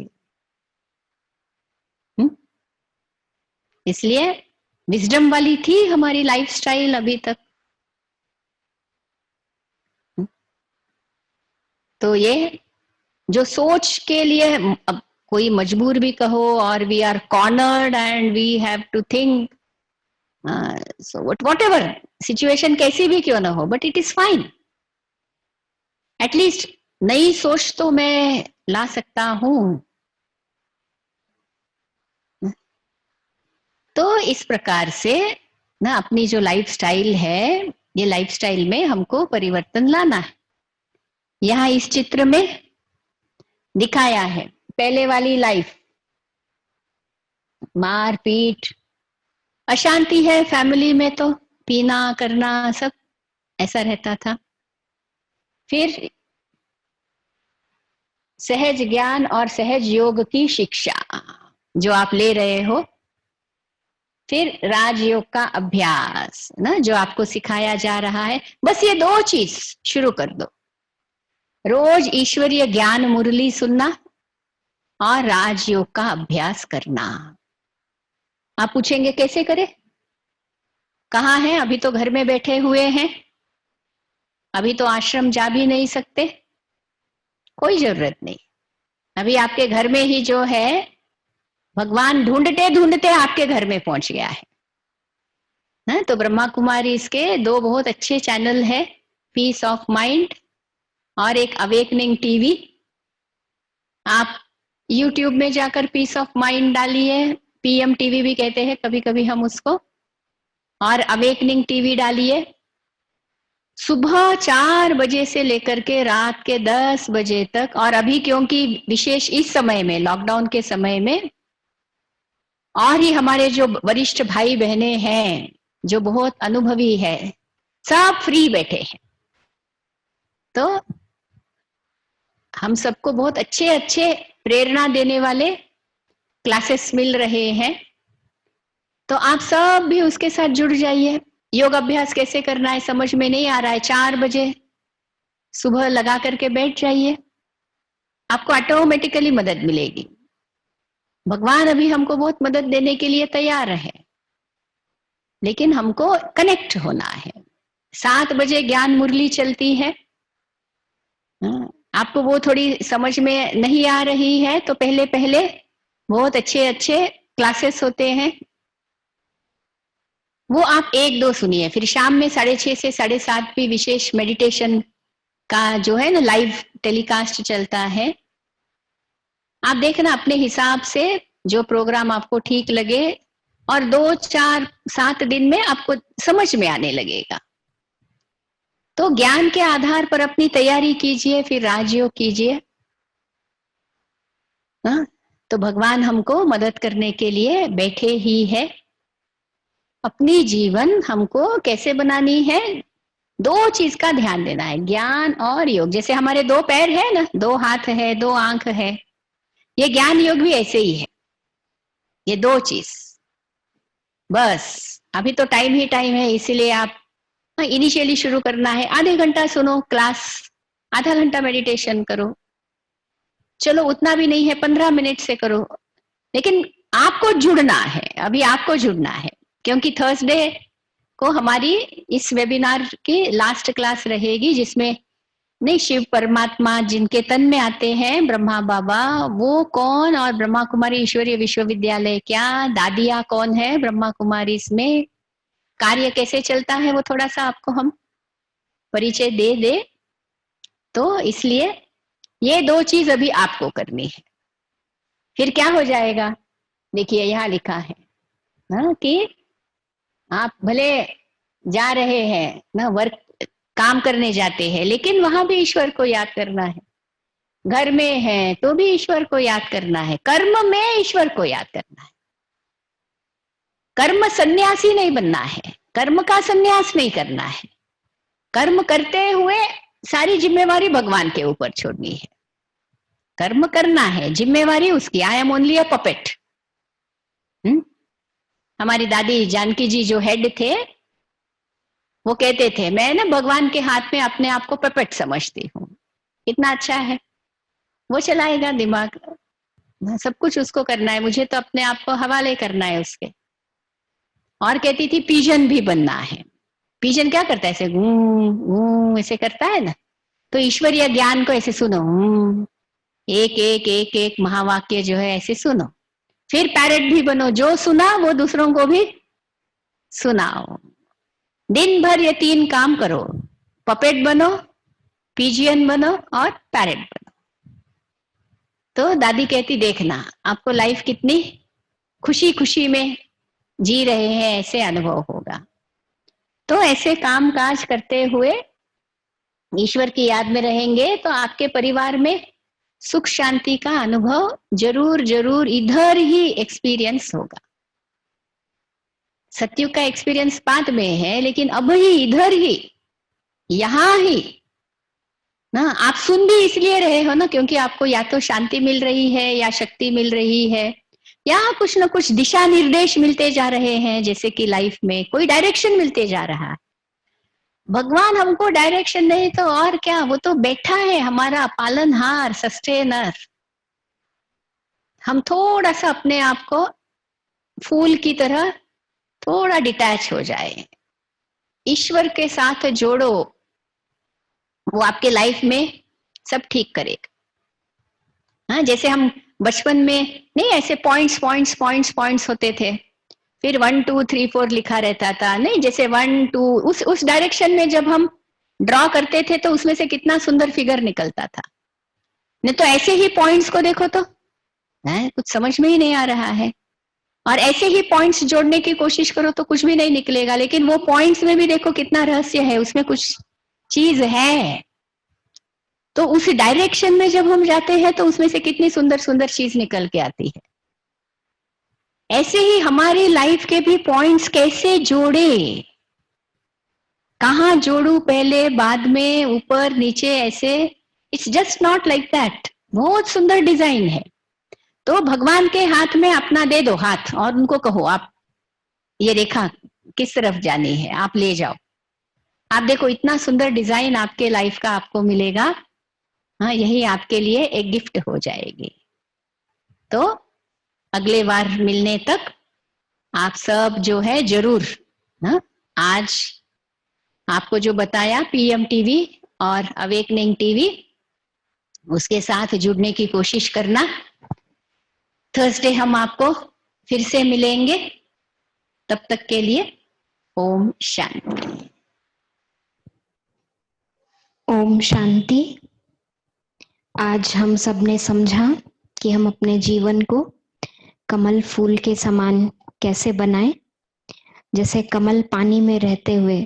इसलिए विजडम वाली थी हमारी लाइफस्टाइल अभी तक। तो ये जो सोच के लिए अब कोई मजबूर भी कहो, और we are cornered and we have to think, so whatever situation कैसी भी क्यों ना हो, but it is fine. At least नई सोच तो मैं ला सकता हूं। तो इस प्रकार से ना अपनी जो लाइफस्टाइल है, ये लाइफस्टाइल में हमको परिवर्तन लाना है। यहां इस चित्र में दिखाया है पहले वाली लाइफ, मार पीट, अशांति है फैमिली में, तो पीना करना सब ऐसा रहता था। फिर सहज ज्ञान और सहज योग की शिक्षा जो आप ले रहे हो, फिर राजयोग का अभ्यास ना जो आपको सिखाया जा रहा है। बस ये दो चीज शुरू कर दो, रोज ईश्वरीय ज्ञान मुरली सुनना और राजयोग का अभ्यास करना। आप पूछेंगे कैसे करें, कहाँ हैं, अभी तो घर में बैठे हुए हैं, अभी तो आश्रम जा भी नहीं सकते। कोई जरूरत नहीं, अभी आपके घर में ही जो है भगवान ढूंढते ढूंढते आपके घर में पहुंच गया है। तो ब्रह्मा कुमारी इसके दो बहुत अच्छे चैनल है, पीस ऑफ माइंड और एक अवेकनिंग टीवी। आप यूट्यूब में जाकर पीस ऑफ माइंड डालिए, पीएम टीवी भी कहते हैं कभी कभी हम उसको, और अवेकनिंग टीवी डालिए। सुबह 4 बजे से लेकर के रात के 10 बजे तक, और अभी क्योंकि विशेष इस समय में लॉकडाउन के समय में, और ही हमारे जो वरिष्ठ भाई बहने हैं जो बहुत अनुभवी है, सब फ्री बैठे हैं, तो हम सबको बहुत अच्छे अच्छे प्रेरणा देने वाले क्लासेस मिल रहे हैं। तो आप सब भी उसके साथ जुड़ जाइए। योग अभ्यास कैसे करना है समझ में नहीं आ रहा है, 4 बजे सुबह लगा करके बैठ जाइए, आपको ऑटोमेटिकली मदद मिलेगी। भगवान अभी हमको बहुत मदद देने के लिए तैयार है, लेकिन हमको कनेक्ट होना है। 7 बजे ज्ञान मुरली चलती है, आपको वो थोड़ी समझ में नहीं आ रही है तो पहले पहले बहुत अच्छे अच्छे क्लासेस होते हैं, वो आप 1-2 सुनिए। फिर शाम में 6:30 से 7:30 भी विशेष मेडिटेशन का जो है ना लाइव टेलीकास्ट चलता है। आप देखना अपने हिसाब से जो प्रोग्राम आपको ठीक लगे, और 2, 4, 7 दिन में आपको समझ में आने लगेगा। तो ज्ञान के आधार पर अपनी तैयारी कीजिए, फिर राजयोग कीजिए। तो भगवान हमको मदद करने के लिए बैठे ही है। अपनी जीवन हमको कैसे बनानी है, 2 चीज का ध्यान देना है, ज्ञान और योग। जैसे हमारे 2 पैर है ना, 2 हाथ है, 2 आंख है, ये ज्ञान योग भी ऐसे ही है। ये 2 चीज बस। अभी तो टाइम ही टाइम है, इसीलिए आप इनिशियली शुरू करना है, आधे घंटा सुनो क्लास, आधा घंटा मेडिटेशन करो, चलो उतना भी नहीं है 15 मिनट से करो, लेकिन आपको जुड़ना है। अभी आपको जुड़ना है, क्योंकि थर्सडे को हमारी इस वेबिनार की लास्ट क्लास रहेगी, जिसमें नहीं शिव परमात्मा जिनके तन में आते हैं, ब्रह्मा बाबा वो कौन, और ब्रह्मा कुमारी ईश्वरीय विश्वविद्यालय क्या, दादिया कौन है ब्रह्मा कुमारी, इसमें कार्य कैसे चलता है, वो थोड़ा सा आपको हम परिचय दे। तो इसलिए ये 2 चीज अभी आपको करनी है। फिर क्या हो जाएगा, देखिए यहाँ लिखा है ना कि आप भले जा रहे हैं ना, वर्क काम करने जाते हैं, लेकिन वहां भी ईश्वर को याद करना है। घर में है तो भी ईश्वर को याद करना है, कर्म में ईश्वर को याद करना है। कर्म सन्यासी नहीं बनना है, कर्म का सन्यास नहीं करना है। कर्म करते हुए सारी जिम्मेवारी भगवान के ऊपर छोड़नी है। कर्म करना है, जिम्मेवारी उसकी। I am only a puppet. हमारी दादी जानकी जी जो हेड थे, वो कहते थे मैं ना भगवान के हाथ में अपने आप को पपेट समझती हूँ। कितना अच्छा है, वो चलाएगा दिमाग, सब कुछ उसको करना है, मुझे तो अपने आप को हवाले करना है उसके। और कहती थी पिजन भी बनना है। पिजन क्या करता है, ऐसे गूं गूं ऐसे करता है ना, तो ईश्वरीय ज्ञान को ऐसे सुनो, एक एक एक एक महावाक्य जो है ऐसे सुनो। फिर पैरेट भी बनो, जो सुना वो दूसरों को भी सुनाओ। दिन भर ये 3 काम करो, पपेट बनो, पिजियन बनो और पैरेट बनो। तो दादी कहती देखना आपको लाइफ कितनी खुशी खुशी में जी रहे हैं, ऐसे अनुभव होगा। तो ऐसे काम काज करते हुए ईश्वर की याद में रहेंगे तो आपके परिवार में सुख शांति का अनुभव जरूर जरूर इधर ही एक्सपीरियंस होगा। सत्युग का एक्सपीरियंस बाद में है, लेकिन अब ही इधर ही, यहां ही ना। आप सुन भी इसलिए रहे हो ना, क्योंकि आपको या तो शांति मिल रही है, या शक्ति मिल रही है, या कुछ ना कुछ दिशा निर्देश मिलते जा रहे हैं, जैसे कि लाइफ में कोई डायरेक्शन मिलते जा रहा है। भगवान हमको डायरेक्शन नहीं तो और क्या, वो तो बैठा है हमारा पालनहार, सस्टेनर। हम थोड़ा सा अपने आप को फूल की तरह थोड़ा डिटैच हो जाए, ईश्वर के साथ जोड़ो, वो आपके लाइफ में सब ठीक करेगा। हाँ, जैसे हम बचपन में नहीं ऐसे पॉइंट्स पॉइंट्स पॉइंट्स पॉइंट्स होते थे, फिर 1 2 3 4 लिखा रहता था, नहीं जैसे 1 2 उस डायरेक्शन में जब हम ड्रॉ करते थे तो उसमें से कितना सुंदर फिगर निकलता था। नहीं तो ऐसे ही पॉइंट्स को देखो तो कुछ समझ में ही नहीं आ रहा है, और ऐसे ही पॉइंट्स जोड़ने की कोशिश करो तो कुछ भी नहीं निकलेगा। लेकिन वो पॉइंट्स में भी देखो कितना रहस्य है, उसमें कुछ चीज है। तो उस डायरेक्शन में जब हम जाते हैं तो उसमें से कितनी सुंदर सुंदर चीज निकल के आती है। ऐसे ही हमारी लाइफ के भी पॉइंट्स कैसे जोड़े, कहां जोड़ू, पहले बाद में, ऊपर नीचे, ऐसे। It's just not like that. बहुत सुंदर डिजाइन है। तो भगवान के हाथ में अपना दे दो हाथ और उनको कहो आप ये रेखा किस तरफ जानी है, आप ले जाओ। आप देखो इतना सुंदर डिजाइन आपके लाइफ का आपको मिलेगा। हाँ, यही आपके लिए एक गिफ्ट हो जाएगी। तो अगले बार मिलने तक आप सब जो है जरूर आज आपको जो बताया पीएम टीवी और अवेकनिंग टीवी, उसके साथ जुड़ने की कोशिश करना। थर्सडे हम आपको फिर से मिलेंगे, तब तक के लिए ओम शांति।
ओम शांति। आज हम सब ने समझा कि हम अपने जीवन को कमल फूल के समान कैसे बनाएं। जैसे कमल पानी में रहते हुए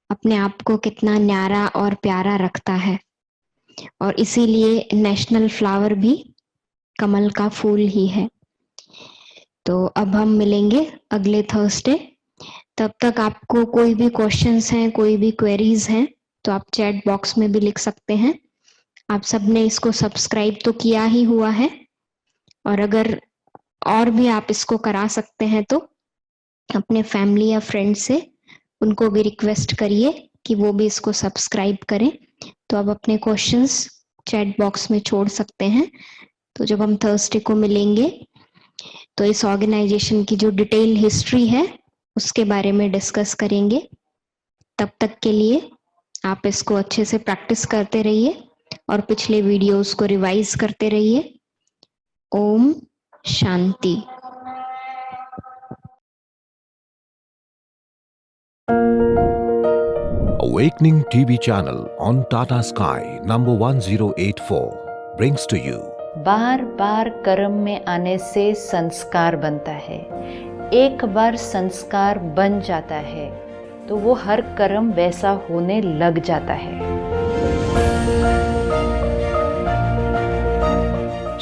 अपने आप को कितना न्यारा और प्यारा रखता है, और इसीलिए नेशनल फ्लावर भी कमल का फूल ही है। तो अब हम मिलेंगे अगले थर्सडे। तब तक आपको कोई भी क्वेश्चंस हैं, कोई भी क्वेरीज हैं, तो आप चैट बॉक्स में भी लिख सकते हैं। आप सबने इसको सब्सक्राइब तो किया ही हुआ है, और अगर और भी आप इसको करा सकते हैं तो अपने फैमिली या फ्रेंड से उनको भी रिक्वेस्ट करिए कि वो भी इसको सब्सक्राइब करें। तो आप अपने क्वेश्चंस चैट बॉक्स में छोड़ सकते हैं। तो जब हम थर्सडे को मिलेंगे तो इस ऑर्गेनाइजेशन की जो डिटेल हिस्ट्री है उसके बारे में डिस्कस करेंगे। तब तक के लिए आप इसको अच्छे से प्रैक्टिस करते रहिए और पिछले वीडियोस को रिवाइज करते रहिए। Om Shanti.
Awakening TV channel on Tata Sky number 1084 brings to you
बार बार कर्म में आने से संस्कार बनता है। एक बार संस्कार बन जाता है तो वो हर कर्म वैसा होने लग जाता है।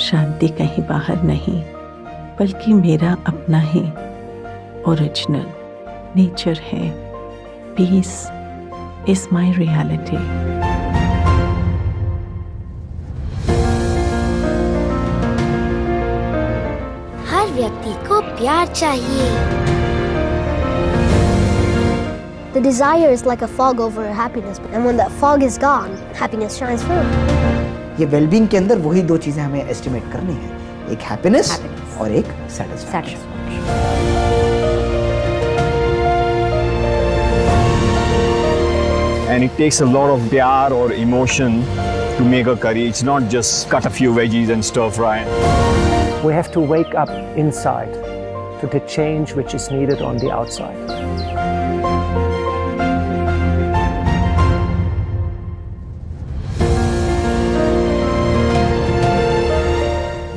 शांति कहीं बाहर नहीं, बल्कि मेरा अपना ही ओरिजिनल नेचर है। Peace is my reality.
हर व्यक्ति को प्यार चाहिए। The desire is like a fog over happiness, and when that fog is gone, happiness shines through.
ये वेलबींग के अंदर वही दो चीजें हमें एस्टिमेट करनी है, एक हैप्पीनेस और एक satisfaction.
And it takes a lot of pyar or emotion to make a curry. It's not just cut a few veggies and stir fry.
We have to wake up inside to the change which is needed on the outside.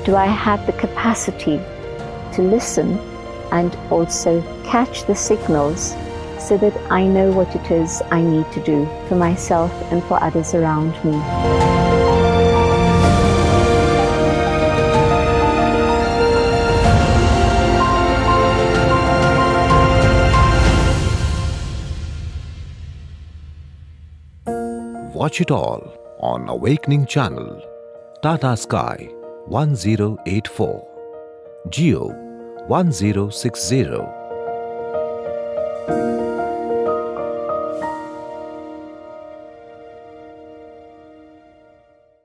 Do I have the capacity to listen and also catch the signals so that I know what it is I need to do for myself and for others around me?
Watch it all on Awakening channel, Tata Sky 1084, Geo 1060,